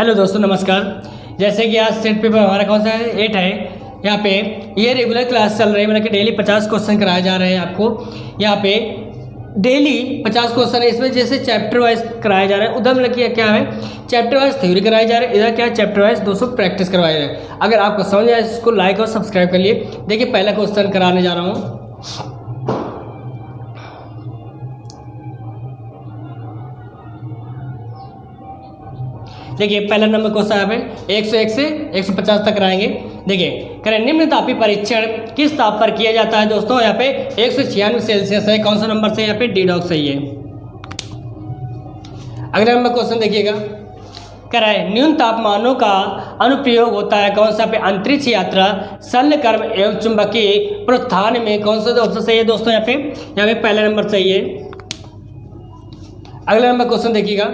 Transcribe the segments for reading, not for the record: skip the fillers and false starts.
Hello दोस्तों, नमस्कार। जैसे कि आज सेट पेपर हमारा कौन सा है 8 है। यहाँ पे ये रेगुलर क्लास चल रही है, मतलब कि डेली 50 क्वेश्चन कराए जा रहे हैं आपको। यहाँ पे डेली 50 क्वेश्चन है, इसमें जैसे चैप्टर वाइज कराए जा रहे हैं। उधर मतलब कि क्या है, चैप्टर वाइज थ्योरी कराई जा रही है, इधर क्या है चैप्टर वाइज 200 प्रैक्टिस करवाए जा रहे हैं। अगर आपको समझ आए इसको लाइक और सब्सक्राइब कर लिए। देखिए पहला क्वेश्चन कराने जा रहा हूँ। देखिए पहला नंबर क्वेश्चन यहाँ पे 101 से 150 तक कराएंगे। देखिए करें, निम्न तापीय परीक्षण किस ताप पर किया जाता है दोस्तों? यहाँ पे 196 सेल्सियस है। कौन सा नंबर से? यहाँ पे डी डॉग सही है। अगला नंबर क्वेश्चन देखिएगा, कह रहा है न्यून तापमानों का अनुप्रयोग होता है कौन सा? पे अंतरिक्ष यात्रा, शल्यकर्म एवं चुंबकीय प्रोत्थान में कौन सा ऑप्शन सही है दोस्तों? यहाँ पे पहला नंबर सही है। अगला नंबर क्वेश्चन देखिएगा,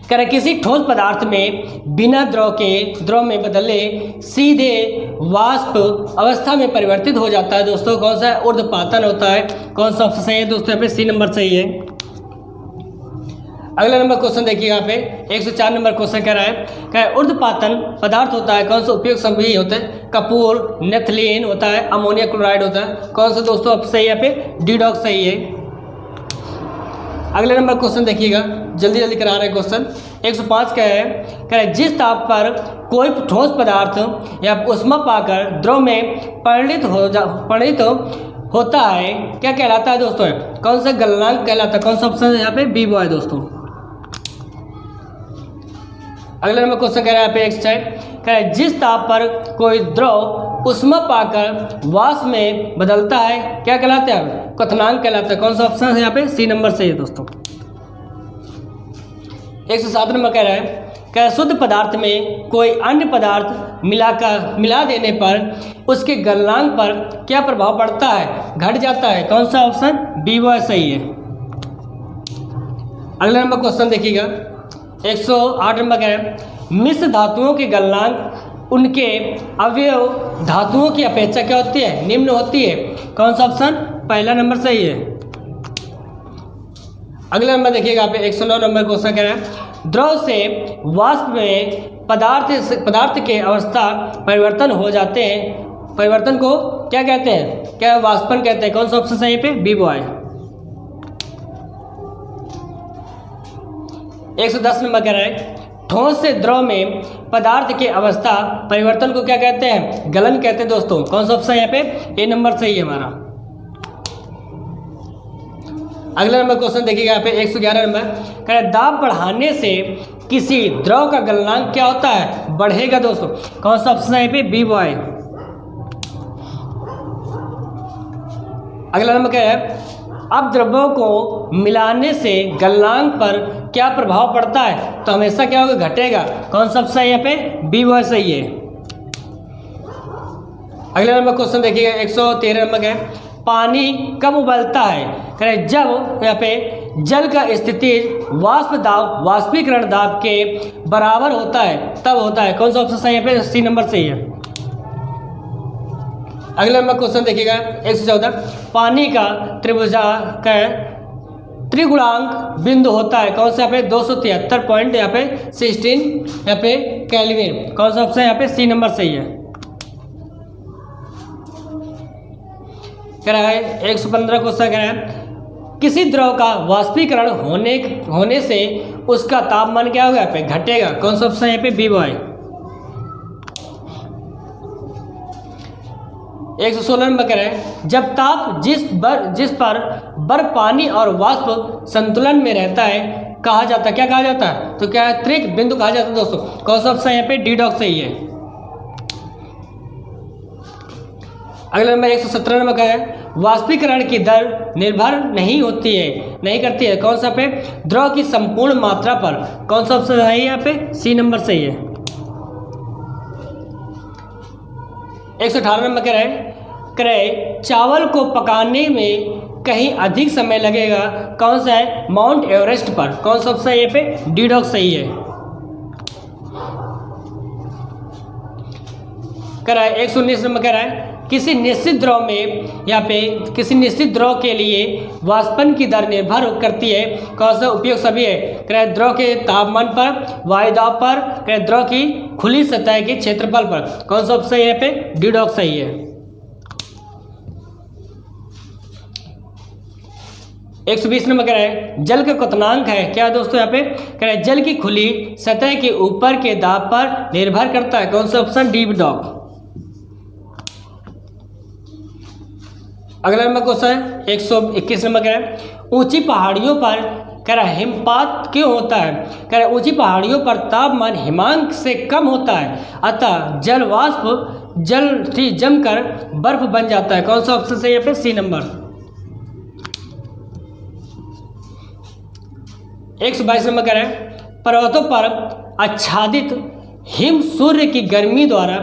कह रहा किसी ठोस पदार्थ में बिना द्रव में बदले सीधे वाष्प अवस्था में परिवर्तित हो जाता है दोस्तों। कौन सा? ऊर्ध्वपातन होता है। कौन सा ऑप्शन सही है दोस्तों? यहाँ पे सी नंबर सही है। अगला नंबर क्वेश्चन देखिएगा, यहाँ पे 104 नंबर क्वेश्चन कह रहा है ऊर्ध्वपातन पदार्थ होता है कौन सा? उपयोग सभी होता है, कपूर, नेथलीन होता है, अमोनिया क्लोराइड होता है। कौन सा दोस्तों अब सही है? यहाँ पे डी डॉग सही है। अगले नंबर क्वेश्चन देखिएगा, जल्दी जल्दी करा रहे हैं क्वेश्चन। 105 का है, कह रहे जिस ताप पर कोई ठोस पदार्थ या ऊष्मा पाकर द्रव में परिणित होता है क्या कहलाता है दोस्तों? कौन सा गलनांक कहलाता है? कौन सा ऑप्शन है यहाँ पे? बी बॉय दोस्तों। अगला नंबर क्वेश्चन कह रहा है यहाँ पे 106, कह रहे जिस ताप पर कोई द्रव ऊष्मा पाकर वाष्प में बदलता है क्या कहलाता है? क्वथनांक कहलाता है। कौन सा ऑप्शन है यहाँ पे? सी नंबर सही है दोस्तों। 107 नंबर कह रहा है, क्या शुद्ध पदार्थ में कोई अन्य पदार्थ मिला देने पर उसके गलनांक पर क्या प्रभाव पड़ता है? घट जाता है। कौन सा ऑप्शन? बी बॉय सही है। अगला नंबर क्वेश्चन देखिएगा, 108 नंबर कह रहा है मिश्र धातुओं के गलनांक उनके अवयव धातुओं की अपेक्षा क्या होती है? निम्न होती है। कौन सा ऑप्शन? पहला नंबर सही है। अगला नंबर देखिएगा, यहाँ पे 109 नंबर क्वेश्चन कह रहा है द्रव से वाष्प में पदार्थ के अवस्था परिवर्तन हो जाते हैं, परिवर्तन को क्या कहते हैं? क्या वाष्पन कहते हैं। कौन सा ऑप्शन सही पे? B boy. 110 नंबर कह रहा है ठोस से द्रव में पदार्थ के अवस्था परिवर्तन को क्या कहते हैं? गलन कहते हैं दोस्तों। कौन सा ऑप्शन यहाँ पे? ए नंबर सही है हमारा। अगला नंबर क्वेश्चन देखिएगा, यहाँ पे 111 नंबर कह रहा है दाब बढ़ाने से किसी द्रव का गलनांक क्या होता है? बढ़ेगा दोस्तों। कौन सा ऑप्शन है यहाँ पे? B boy. अगला नंबर क्या है अब द्रव्यों को मिलाने से गलनांक पर क्या प्रभाव पड़ता है? तो हमेशा क्या होगा? घटेगा। कौन सा ऑप्शन है यहाँ पे? बी बॉय सही है। अगला नंबर क्वेश्चन देखिएगा, 113 नंबर है पानी कब उबलता है? करें जब यहाँ पे जल का स्थिति वाष्पीकरण दाब के बराबर होता है, तब होता है। कौन सा ऑप्शन सही है? यहाँ पे सी नंबर सही है। अगला नंबर क्वेश्चन देखिएगा, 114 पानी का त्रिगुणांक बिंदु होता है कौन सा? यहाँ पे 273 पॉइंट यहाँ पे 16 यहाँ पे केल्विन। कौन सा ऑप्शन है यहाँ पे? सी नंबर सही है। कह रहा है 115 क्वेश्चन कह रहा है किसी द्रव का वाष्पीकरण होने से उसका तापमान क्या होगा? यहाँ पे घटेगा। कौन सा ऑप्शन है यहाँ पे? B boy. 116 नंबर कह रहे हैं जब ताप जिस पर बर्फ, पानी और वाष्प संतुलन में रहता है कहा जाता है, क्या कहा जाता है? तो क्या है? त्रिक बिंदु कहा जाता है दोस्तों। कौन सा ऑप्शन यहाँ पे? डी डॉग सही है। अगला नंबर 117 नंबर का है वाष्पीकरण की दर निर्भर नहीं करती है। कौन सा पे? द्रव की संपूर्ण मात्रा पर। कौन सा ऑप्शन है यहाँ पे? सी नंबर सही है। 118 नंबर कह रहे चावल को पकाने में कहीं अधिक समय लगेगा। कौन सा है? माउंट एवरेस्ट पर। कौन सा ऑप्शन है यहाँ पे? डी डॉग सही है। कह रहा है 119 नंबर कह रहा है किसी निश्चित द्रव में यहाँ पे किसी निश्चित द्रव के लिए वाष्पन की दर निर्भर करती है। कौन सा उपयोग सभी है? कह द्रव के तापमान पर, वायु दाब पर, कह द्रव की खुली सतह के क्षेत्रफल पर। कौन सा ऑप्शन यहाँ पे? डी डॉग सही है। 120 नंबर कह रहा है जल का क्वथनांक है क्या दोस्तों? यहाँ पे कह रहा है जल की खुली सतह के ऊपर के दाब पर निर्भर करता है। कौन सा ऑप्शन? D dog. अगला नंबर क्वेश्चन है 121 नंबर कह रहा है ऊंची पहाड़ियों पर कह रहा है हिमपात क्यों होता है? कह रहा है ऊंची पहाड़ियों पर तापमान हिमांक से कम होता है, अतः जल वाष्प जमकर बर्फ बन जाता है। कौन सा ऑप्शन सही है? यहाँ पे सी नंबर। 122 नंबर कह रहे हैं पर्वतों पर आच्छादित हिम सूर्य की गर्मी द्वारा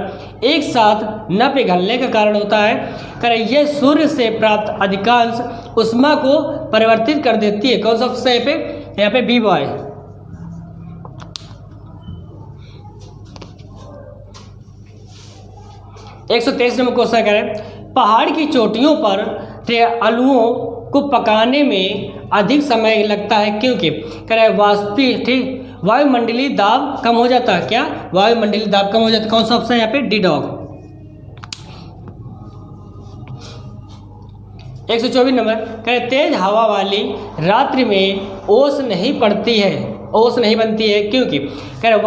एक साथ न पिघलने का कारण होता है। कह रहे यह सूर्य से प्राप्त अधिकांश ऊष्मा को परिवर्तित कर देती है। कौन सा ऑप्शन है? यहाँ पे बी बॉय। 123 नंबर क्वेश्चन कह रहे हैं पहाड़ की चोटियों पर आलुओं को पकाने में अधिक समय लगता है क्योंकि? कह रहा है वायुमंडलीय दाब कम हो जाता है। क्या? वायुमंडलीय दाब कम हो जाता है। कौन सा ऑप्शन है यहाँ पे? D dog. 124 नंबर कह रहे तेज हवा वाली रात्रि में ओस नहीं बनती है क्योंकि? कह रहे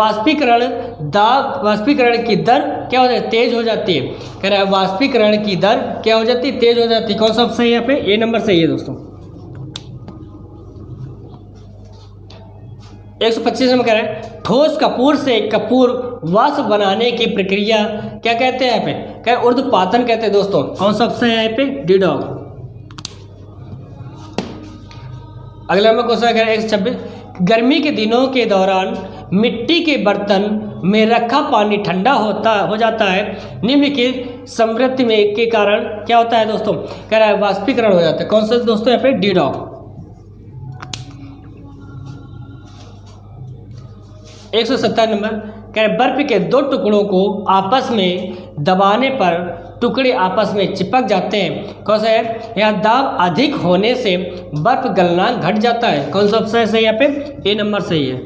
वाष्पीकरण की दर क्या हो जाती है? तेज हो जाती है। कह रहा है वाष्पीकरण की दर क्या हो जाती है? तेज हो जाती है। कौन सा ऑप्शन है यहाँ पे? ए नंबर सही है दोस्तों। 125 नंबर कह रहे हैं ठोस कपूर से कपूर वाष्प बनाने की प्रक्रिया क्या कहते हैं? यहाँ पे क्या? ऊर्ध्वपातन कहते हैं दोस्तों। कौन सा ऑप्शन है यहाँ पे? D dog. अगला नंबर क्वेश्चन कह रहे हैं 126 गर्मी के दिनों के दौरान मिट्टी के बर्तन में रखा पानी ठंडा हो जाता है। निम्नलिखित समृद्धि में के कारण क्या होता है दोस्तों? कह रहा है वाष्पीकरण हो जाता है। कौन सा दोस्तों यहाँ पे? D dog. 170 नंबर कह रहे बर्फ के दो टुकड़ों को आपस में दबाने पर टुकड़े आपस में चिपक जाते हैं। कौन सा है? यहाँ दाब अधिक होने से बर्फ गलनांक घट जाता है। कौन सा ऑप्शन है सही यहाँ पे? ए नंबर सही है।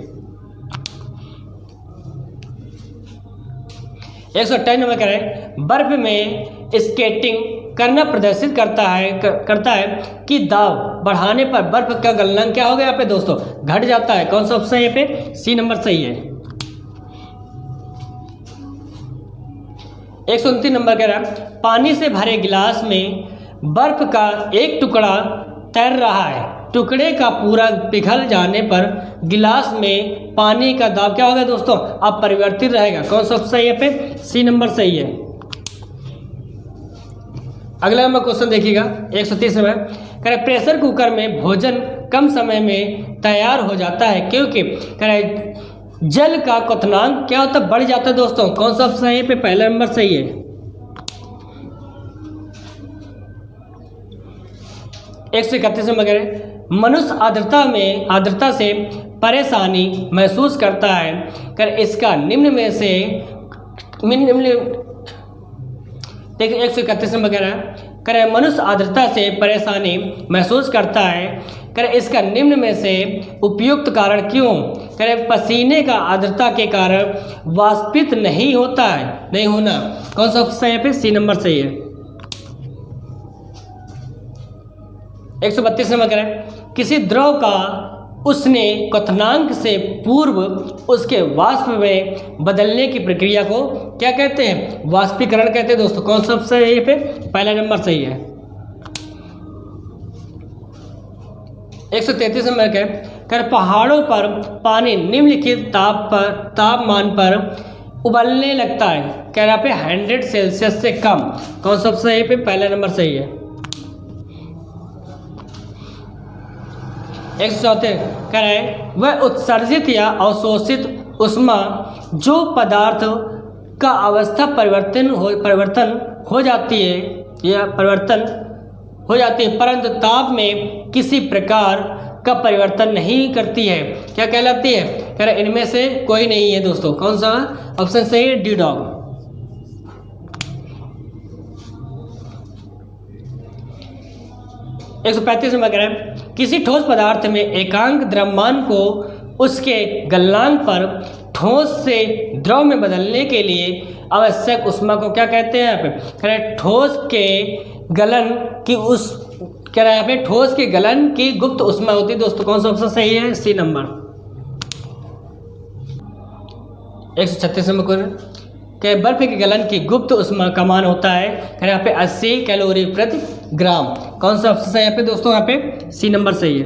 128 नंबर कह रहे हैं बर्फ में स्केटिंग करना प्रदर्शित करता है कि दाब बढ़ाने पर बर्फ का गलनांक क्या होगा यहाँ पे दोस्तों? घट जाता है। कौन सा ऑप्शन है यहाँ पे? सी नंबर सही है। 129 नंबर कह रहा है पानी से भरे गिलास में बर्फ का एक टुकड़ा तैर रहा है। टुकड़े का पूरा पिघल जाने पर गिलास में पानी का दाब क्या होगा दोस्तों? अब परिवर्तित रहेगा। कौन सा ऑप्शन है यहाँ पे? सी नंबर सही है। अगला नंबर क्वेश्चन देखिएगा 130 में कह रहे प्रेशर कुकर में भोजन कम समय में तैयार हो जाता है क्योंकि? कह रहे जल का क्वथनांक क्या होता है? बढ़ जाता है दोस्तों। कौन सा ऑप्शन है यहाँ पे? पहला नंबर सही है। 131 नंबर कह रहे मनुष्य आर्द्रता से परेशानी महसूस करता है। कर इसका निम्न में से देखिए 131 नंबर कह रहा है करे मनुष्य आर्द्रता से परेशानी महसूस करता है। करे इसका निम्न में से उपयुक्त कारण क्यों? करे पसीने का आर्द्रता के कारण वाष्पित नहीं होता है, नहीं होना। कौन सा ऑप्शन है पे? सी नंबर सही है। 132 नंबर करें किसी द्रव का उसने क्वथनांक से पूर्व उसके वाष्प में बदलने की प्रक्रिया को क्या कहते हैं? वाष्पीकरण कहते हैं दोस्तों। कौन सा ऑप्शन है ये पे? पहला नंबर सही है। 133 नंबर के कर पहाड़ों पर पानी निम्नलिखित तापमान पर उबलने लगता है। कह रहा पे 100 सेल्सियस से कम। कौन सा ऑप्शन है ये पे? पहला नंबर सही है। 134 कह रहा है वह उत्सर्जित या अवशोषित उष्मा जो पदार्थ का अवस्था परिवर्तन हो जाती है परंतु ताप में किसी प्रकार का परिवर्तन नहीं करती है, क्या कहलाती है? कह रहा इनमें से कोई नहीं है दोस्तों। कौन सा ऑप्शन सही है? D dog. 135 नंबर कह रहा है किसी ठोस पदार्थ में एकांक द्रव्यमान को उसके गलनांक पर ठोस से द्रव में बदलने के लिए आवश्यक ऊष्मा को क्या कहते हैं? यहाँ पे कह रहे ठोस के गलन की उस कह रहा है यहाँ पे ठोस के गलन की गुप्त ऊष्मा होती है। दोस्तों कौन सा ऑप्शन सही है? सी नंबर। 136 नंबर क्वेश्चन कि बर्फ के गलन की गुप्त ऊष्मा का मान होता है यहाँ पे 80 कैलोरी प्रति ग्राम। कौन सा ऑप्शन है यहाँ पे दोस्तों? यहाँ पे सी नंबर सही है।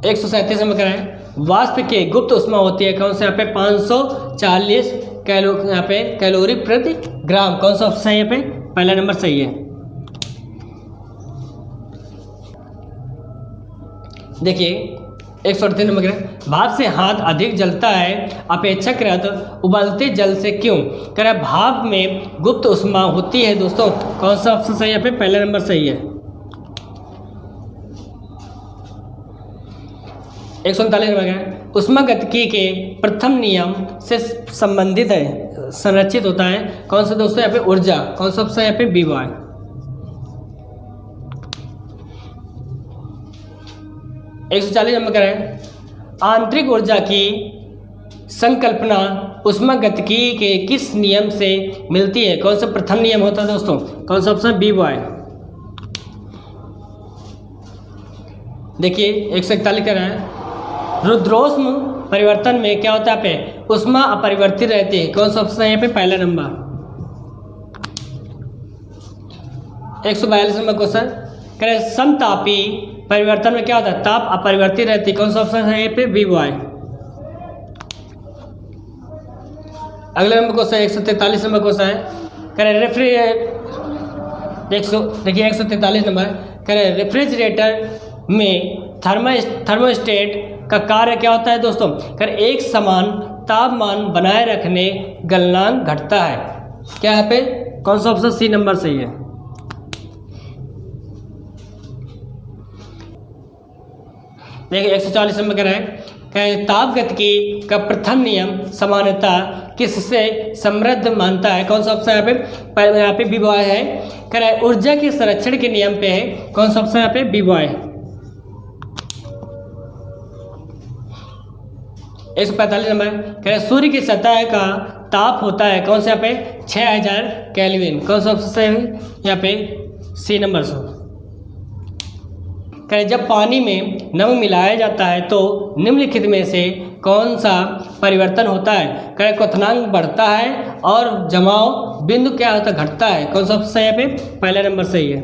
137 नंबर है वाष्प की गुप्त ऊष्मा होती है कौन सा? यहाँ पे 540 यहाँ पे कैलोरी प्रति ग्राम। कौन सा ऑप्शन है यहाँ पे? पहला नंबर सही है। देखिए 138 नंबर भाप से हाथ अधिक जलता है अपेक्षाकृत उबलते जल से क्यों? कह रहा है भाप में गुप्त ऊष्मा होती है। दोस्तों कौन सा ऑप्शन सही है यहाँ पे? पहला नंबर सही है। 139 नंबर ऊष्मागतिकी के प्रथम नियम से संबंधित है संरचित होता है कौन सा दोस्तों? यहाँ पे ऊर्जा। कौन सा ऑप्शन है यहाँ पे? B boy. 140 नंबर कह रहे हैं आंतरिक ऊर्जा की संकल्पना ऊष्मागतिकी के किस नियम से मिलती है? कौन सा प्रथम नियम होता है दोस्तों? कौन सा ऑप्शन? B boy. देखिए 141 कह रहे हैं रुद्रोष्म परिवर्तन में क्या होता है? पे ऊष्मा अपरिवर्तित रहती है। कौन सा ऑप्शन है यहाँ पे? पहला नंबर। 142 नंबर क्वेश्चन कह रहे समतापी परिवर्तन में क्या होता है? ताप अपरिवर्तित रहती है। कौन सा ऑप्शन है यहाँ पे? B boy. अगले नंबर क्वेश्चन 143 नंबर क्वेश्चन है कह रहे देखिए 143 नंबर कह रहे रेफ्रिजरेटर में थर्मोस्टेट का कार्य क्या होता है दोस्तों? कह रहे एक समान तापमान बनाए रखने गलनांक घटता है। क्या यहाँ पे? कौन सा ऑप्शन? सी नंबर सही है। देखिए 140 नंबर कह रहा है तापगतिकी का प्रथम नियम समानता किससे समृद्ध मानता है? कौन सा ऑप्शन यहाँ पे? यहाँ पे बी बॉय है। कह रहा है ऊर्जा के संरक्षण के नियम पे है। कौन सा ऑप्शन यहाँ पे? B boy. 145 नंबर कह रहा है सूर्य की सतह का ताप होता है कौन सा? यहाँ पे 6000 केल्विन। कौन सा ऑप्शन है यहाँ पे? C number. कह जब पानी में नमक मिलाया जाता है तो निम्नलिखित में से कौन सा परिवर्तन होता है? कह क्वथनांक बढ़ता है और जमाव बिंदु क्या होता है? घटता है। कौन सा ऑप्शन है यहाँ पे? पहला नंबर सही है।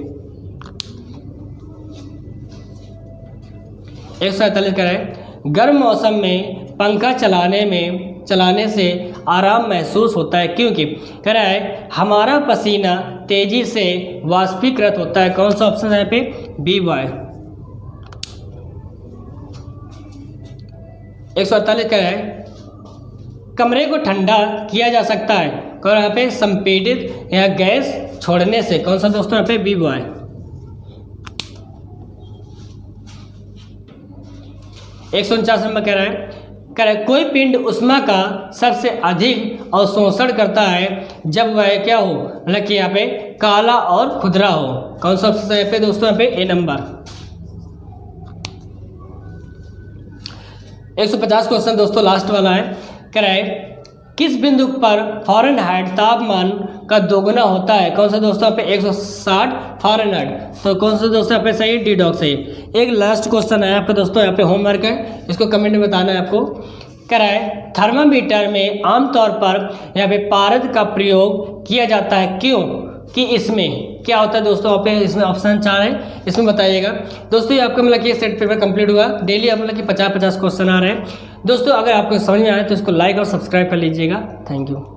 147 कह रहा है गर्म मौसम में पंखा चलाने से आराम महसूस होता है क्योंकि कह रहा है हमारा पसीना तेजी से वाष्पीकृत होता है। कौन सा ऑप्शन है यहाँ पे? B boy. 148 कह रहा है कमरे को ठंडा किया जा सकता है और यहाँ पे संपीड़ित या गैस छोड़ने से। कौन सा दोस्तों? यहाँ पे? B boy. 149 नंबर कह रहा है कोई पिंड ऊष्मा का सबसे अधिक अवशोषण करता है जब वह क्या हो? मतलब कि यहाँ पे काला और खुदरा हो। कौन सा ऑप्शन है यहाँ पे दोस्तों? यहाँ पे ए नंबर। 150 क्वेश्चन दोस्तों लास्ट वाला है। कह रहा है किस बिंदु पर फ़ारेनहाइट तापमान का दोगुना होता है? कौन सा दोस्तों? यहाँ पे 160 फ़ारेनहाइट। तो कौन सा दोस्तों यहाँ पे सही? डी डॉग सही। एक लास्ट क्वेश्चन है आपका दोस्तों, यहाँ पे होमवर्क है, इसको कमेंट में बताना है आपको। कह रहा है थर्मामीटर में आमतौर पर यहाँ पे पारद का प्रयोग किया जाता है क्यों? कि इसमें क्या होता है दोस्तों? आप इसमें ऑप्शन 4 है, इसमें बताइएगा दोस्तों। ये आपका मतलब कि सेट पेपर कंप्लीट हुआ। डेली आप मतलब कि 50-50 क्वेश्चन आ रहे हैं दोस्तों। अगर आपको समझ में आए तो इसको लाइक और सब्सक्राइब कर लीजिएगा। Thank you.